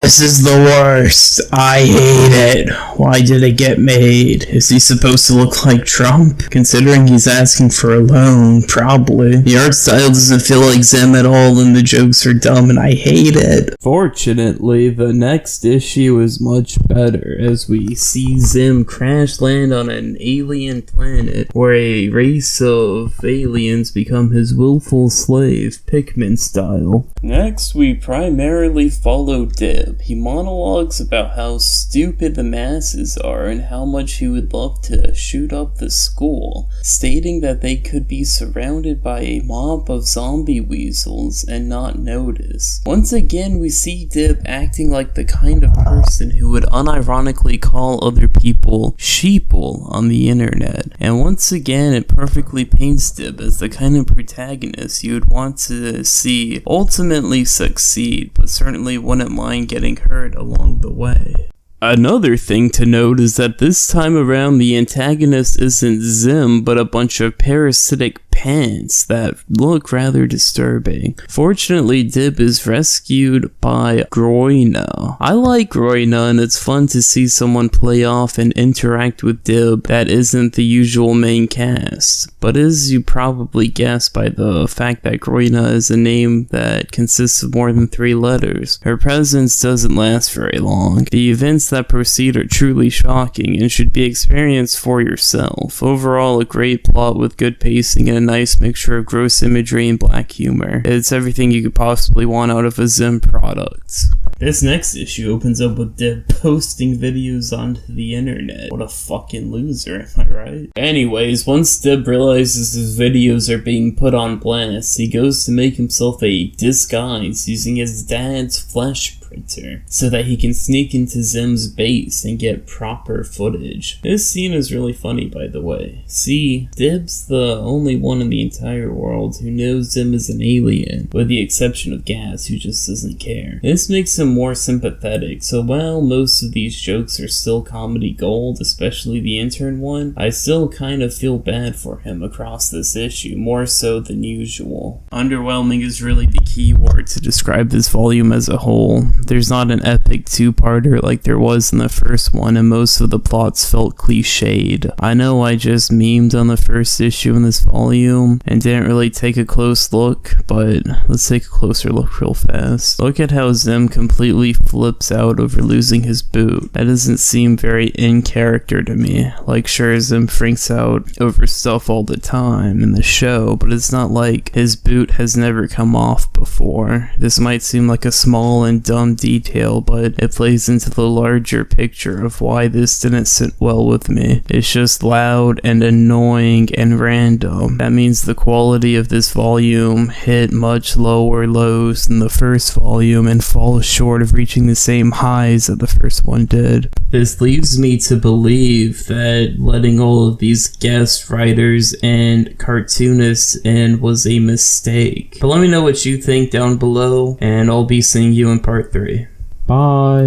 This is the worst. I hate it. Why did it get made? Is he supposed to look like Trump? Considering he's asking for a loan, probably. The art style doesn't feel like Zim at all, and the jokes are dumb, and I hate it. Fortunately, the next issue is much better, as we see Zim crash land on an alien planet, where a race of aliens become his willful slave, Pikmin style. Next, we primarily follow Dib. He monologues about how stupid the masses are and how much he would love to shoot up the school, stating that they could be surrounded by a mob of zombie weasels and not notice. Once again, we see Dib acting like the kind of person who would unironically call other people sheeple on the internet. And once again, it perfectly paints Dib as the kind of protagonist you would want to see ultimately succeed, but certainly wouldn't mind getting hurt along the way. Another thing to note is that this time around the antagonist isn't Zim, but a bunch of parasitic pants that look rather disturbing. Fortunately, Dib is rescued by Groina. I like Groina, and it's fun to see someone play off and interact with Dib that isn't the usual main cast. But as you probably guessed by the fact that Groina is a name that consists of more than 3 letters, her presence doesn't last very long. The events that proceed are truly shocking and should be experienced for yourself. Overall, a great plot with good pacing and a nice mixture of gross imagery and black humor. It's everything you could possibly want out of a Zim product. This next issue opens up with Dib posting videos onto the internet. What a fucking loser, am I right? Anyways, once Dib realizes his videos are being put on blast, he goes to make himself a disguise using his dad's flesh printer so that he can sneak into Zim's base and get proper footage. This scene is really funny, by the way. See, Dib's the only one in the entire world who knows Zim is an alien, with the exception of Gas, who just doesn't care. This makes him more sympathetic, so while most of these jokes are still comedy gold, especially the intern one, I still kind of feel bad for him across this issue, more so than usual. Underwhelming is really the key word to describe this volume as a whole. There's not an epic 2-parter like there was in the first one, and most of the plots felt cliched. I know I just memed on the first issue in this volume and didn't really take a close look, but let's take a closer look real fast. Look at how Zim completely flips out over losing his boot. That doesn't seem very in character to me. Like, sure, Zim freaks out over stuff all the time in the show, but it's not like his boot has never come off before. This might seem like a small and dumb detail, but it plays into the larger picture of why this didn't sit well with me. It's just loud and annoying and random. That means the quality of this volume hit much lower lows than the first volume and falls short of reaching the same highs that the first one did. This leaves me to believe that letting all of these guest writers and cartoonists in was a mistake. But let me know what you think down below, and I'll be seeing you in part 3. Bye.